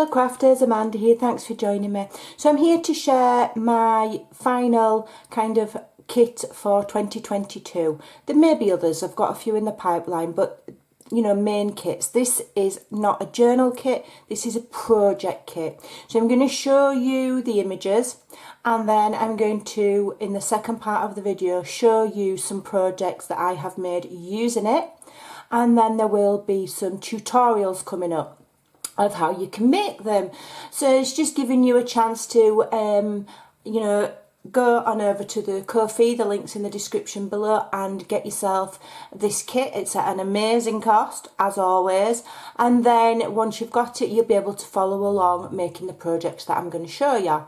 Hello crafters, Amanda here, thanks for joining me. So I'm here to share my final kind of kit for 2022. There may be others, I've got a few in the pipeline, but you know, main kits. This is not a journal kit, this is a project kit. So I'm going to show you the images and then I'm going to, in the second part of the video, show you some projects that I have made using it, and then there will be some tutorials coming up of how you can make them. So it's just giving you a chance to you know, go on over to the Ko-fi, the link's in the description below, and get yourself this kit. It's at an amazing cost as always, and then once you've got it you'll be able to follow along making the projects that I'm going to show you.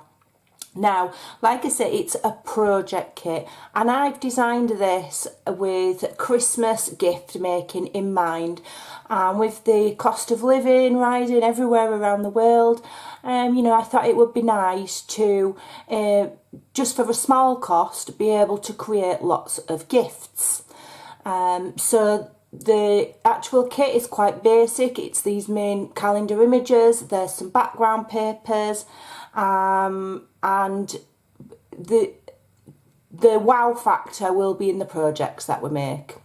Now, like I said, it's a project kit and I've designed this with Christmas gift making in mind, and with the cost of living rising everywhere around the world, you know, I thought it would be nice to, just for a small cost, be able to create lots of gifts. So the actual kit is quite basic. It's these main calendar images, there's some background papers, and the wow factor will be in the projects that we make.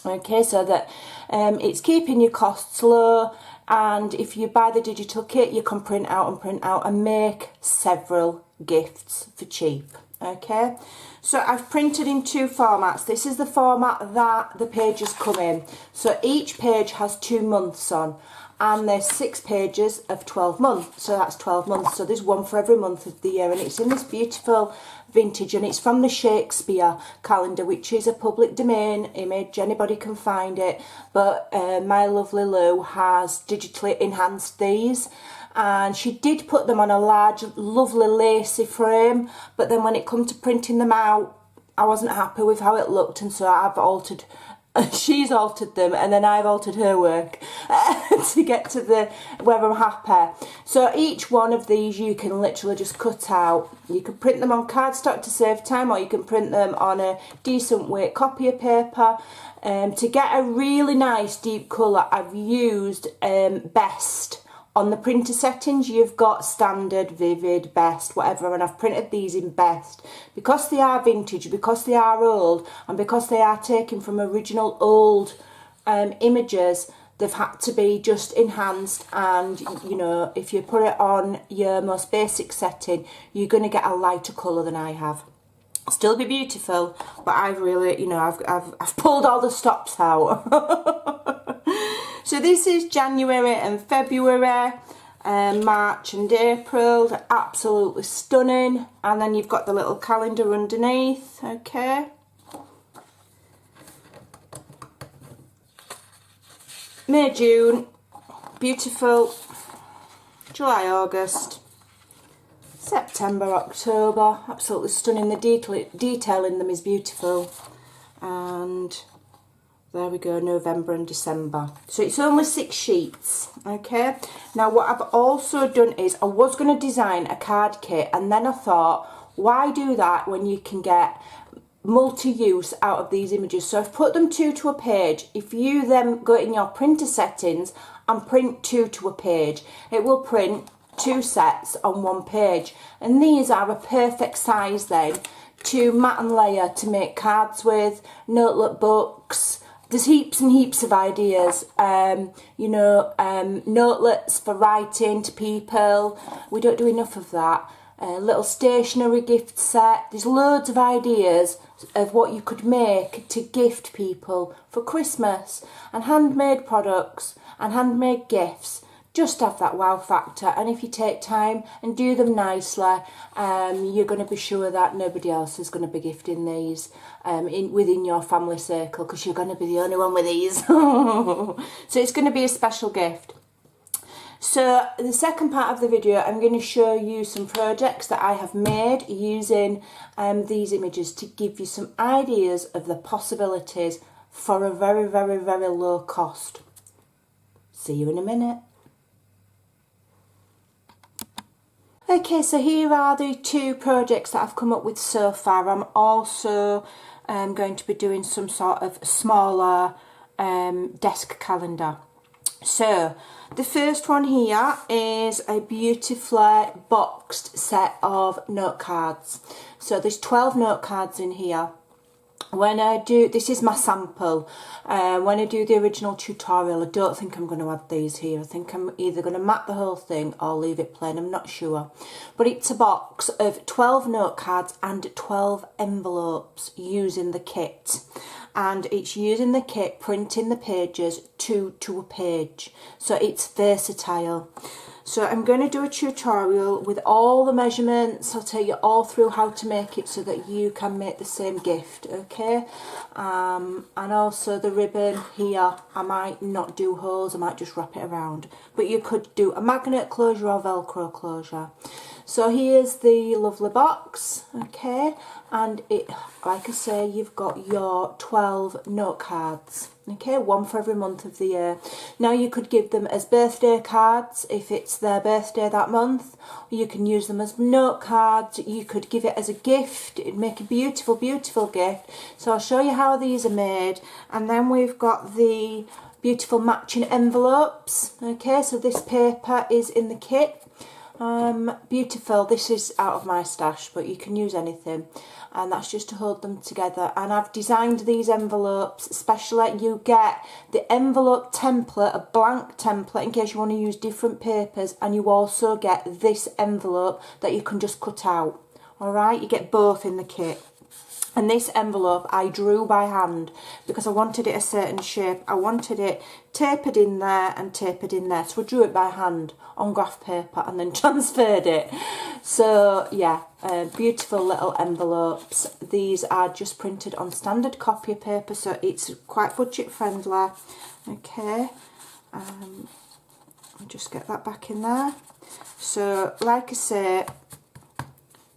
Okay, so that it's keeping your costs low, and if you buy the digital kit you can print out and make several gifts for cheap. Okay, so I've printed in two formats. This is the format that the pages come in. So each page has 2 months on, and there's 6 pages of 12 months, so that's 12 months, so there's one for every month of the year, and it's in this beautiful vintage, and it's from the Shakespeare calendar, which is a public domain image, anybody can find it, but my lovely Lou has digitally enhanced these, and she did put them on a large lovely lacy frame, but then when it come to printing them out I wasn't happy with how it looked, and so I've altered, she's altered them and then I've altered her work to get to the where I'm happy. So each one of these you can literally just cut out. You can print them on cardstock to save time, or you can print them on a decent weight copy of paper. To get a really nice deep colour I've used Best. On the printer settings you've got standard, vivid, best, whatever, and I've printed these in best. Because they are vintage, because they are old, and because they are taken from original old images, they've had to be just enhanced, and you know, if you put it on your most basic setting you're going to get a lighter colour than I have. Still be beautiful, but I've really, you know, I've pulled all the stops out. So this is January and February, March and April. They're absolutely stunning. And then you've got the little calendar underneath, okay. May, June, beautiful. July, August. September, October, absolutely stunning. The detail in them is beautiful. And there we go, November and December. So it's only 6 sheets, okay? Now what I've also done is, I was going to design a card kit, and then I thought, why do that when you can get multi-use out of these images? So I've put them 2 to a page. If you then go in your printer settings and print 2 to a page, it will print 2 sets on 1 page. And these are a perfect size then to mat and layer, to make cards with, notebook books. There's heaps and heaps of ideas, you know, notelets for writing to people. We don't do enough of that. Little stationery gift set. There's loads of ideas of what you could make to gift people for Christmas, and handmade products and handmade gifts. Just have that wow factor, and if you take time and do them nicely, you're going to be sure that nobody else is going to be gifting these within your family circle, because you're going to be the only one with these. So it's going to be a special gift. So the second part of the video, I'm going to show you some projects that I have made using these images to give you some ideas of the possibilities for a very, very, very low cost. See you in a minute. Okay, so here are the 2 projects that I've come up with so far. I'm also going to be doing some sort of smaller desk calendar. So the first one here is a beautifully boxed set of note cards. So there's 12 note cards in here. When I do, this is my sample. When I do the original tutorial, I don't think I'm going to add these here. I think I'm either going to map the whole thing or leave it plain. I'm not sure. But it's a box of 12 note cards and 12 envelopes using the kit. And it's using the kit, printing the pages to a page. So it's versatile. So I'm going to do a tutorial with all the measurements. I'll tell you all through how to make it so that you can make the same gift, okay? And also the ribbon here, I might not do holes, I might just wrap it around. But you could do a magnet closure or Velcro closure. So here's the lovely box, okay? And it, like I say, you've got your 12 note cards. Okay, one for every month of the year. Now you could give them as birthday cards if it's their birthday that month. You can use them as note cards. You could give it as a gift. It'd make a beautiful, beautiful gift. So I'll show you how these are made. And then we've got the beautiful matching envelopes. Okay, so this paper is in the kit. Beautiful. This is out of my stash, but you can use anything. And that's just to hold them together. And I've designed these envelopes especially. You get the envelope template, a blank template in case you want to use different papers, and you also get this envelope that you can just cut out. Alright, you get both in the kit. And this envelope I drew by hand because I wanted it a certain shape. I wanted it tapered in there and tapered in there. So I drew it by hand on graph paper and then transferred it. So yeah, beautiful little envelopes. These are just printed on standard copy paper, so it's quite budget friendly. Okay, I'll just get that back in there. So like I say,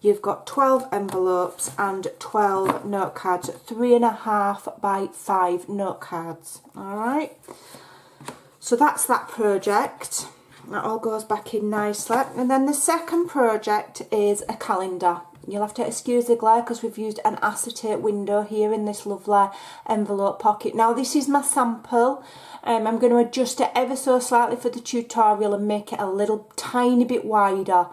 you've got 12 envelopes and 12 note cards, 3.5 by 5 note cards. Alright, so that's that project. That all goes back in nicely. And then the second project is a calendar. You'll have to excuse the glare because we've used an acetate window here in this lovely envelope pocket. Now this is my sample. I'm going to adjust it ever so slightly for the tutorial and make it a little tiny bit wider.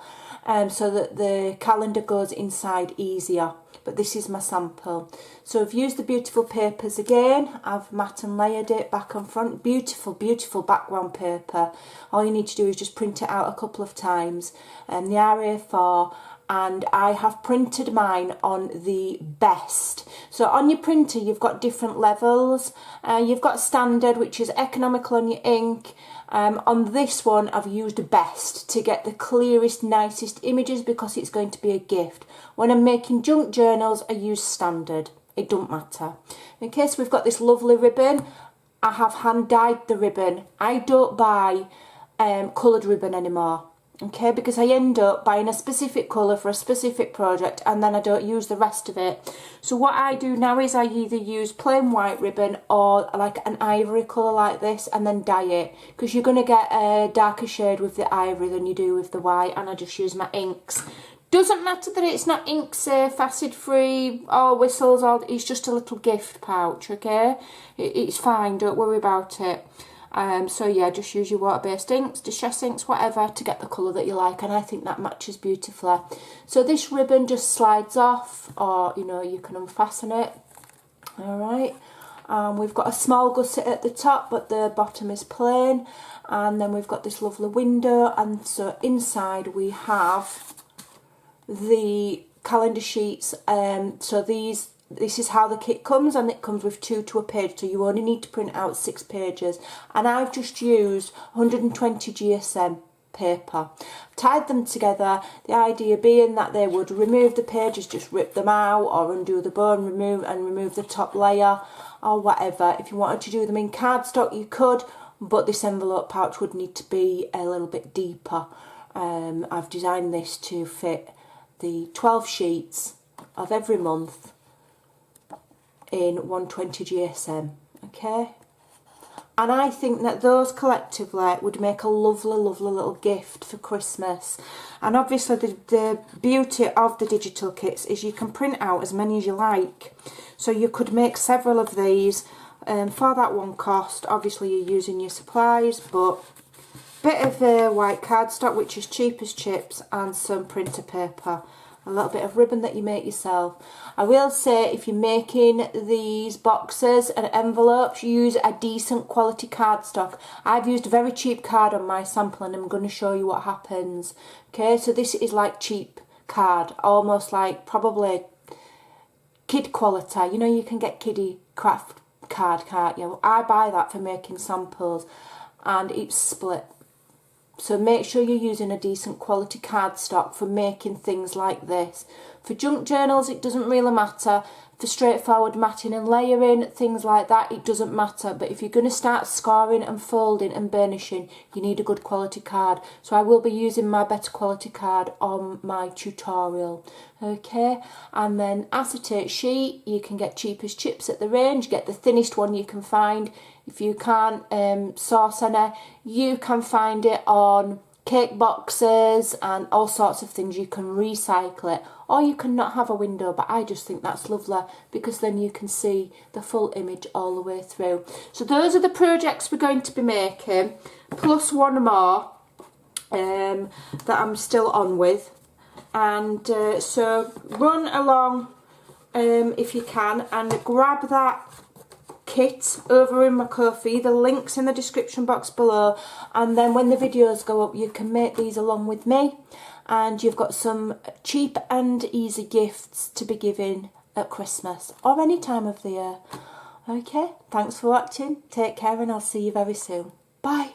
So that the calendar goes inside easier. But this is my sample. So I've used the beautiful papers again. I've matte and layered it back and front. Beautiful, beautiful background paper. All you need to do is just print it out a couple of times. And the RA4, and I have printed mine on the best. So on your printer you've got different levels. You've got standard, which is economical on your ink. On this one I've used best to get the clearest, nicest images because it's going to be a gift. When I'm making junk journals I use standard. It don't matter. Okay, so we've got this lovely ribbon. I have hand dyed the ribbon. I don't buy coloured ribbon anymore. Okay, because I end up buying a specific colour for a specific project and then I don't use the rest of it. So what I do now is I either use plain white ribbon or like an ivory colour like this and then dye it, because you're going to get a darker shade with the ivory than you do with the white, and I just use my inks. Doesn't matter that it's not ink safe, acid free, or whistles, or it's just a little gift pouch, okay? It's fine, don't worry about it. So yeah, just use your water-based inks, distress inks, whatever, to get the colour that you like, and I think that matches beautifully. So this ribbon just slides off, or you know, you can unfasten it. Alright, we've got a small gusset at the top, but the bottom is plain, and then we've got this lovely window, and so inside we have the calendar sheets. So this is how the kit comes, and it comes with 2 to a page, so you only need to print out 6 pages. And I've just used 120 GSM paper. Tied them together, the idea being that they would remove the pages, just rip them out, or undo the bow and remove the top layer, or whatever. If you wanted to do them in cardstock you could, but this envelope pouch would need to be a little bit deeper. I've designed this to fit the 12 sheets of every month in 120 GSM, okay? And I think that those collectively would make a lovely, lovely little gift for Christmas. And obviously the beauty of the digital kits is you can print out as many as you like. So you could make several of these for that one cost. Obviously you're using your supplies, but bit of white cardstock, which is cheap as chips, and some printer paper, a little bit of ribbon that you make yourself. I will say, if you're making these boxes and envelopes, use a decent quality cardstock. I've used a very cheap card on my sample, and I'm going to show you what happens. Okay, so this is like cheap card, almost like probably kid quality. You know, you can get kiddie craft card, can't you? I buy that for making samples, and it's split. So make sure you're using a decent quality cardstock for making things like this. For junk journals, it doesn't really matter. For straightforward matting and layering, things like that, it doesn't matter. But if you're going to start scoring and folding and burnishing, you need a good quality card. So I will be using my better quality card on my tutorial. Okay, and then acetate sheet, you can get cheap as chips at the range. Get the thinnest one you can find. If you can't source any, you can find it on cake boxes and all sorts of things. You can recycle it, or you can not have a window, but I just think that's lovely because then you can see the full image all the way through. So those are the projects we're going to be making, plus one more that I'm still on with. And so run along if you can, and grab that kit over in my Ko-fi. The link's in the description box below, and then when the videos go up you can make these along with me, and you've got some cheap and easy gifts to be giving at Christmas or any time of the year. Okay, thanks for watching, take care, and I'll see you very soon. Bye.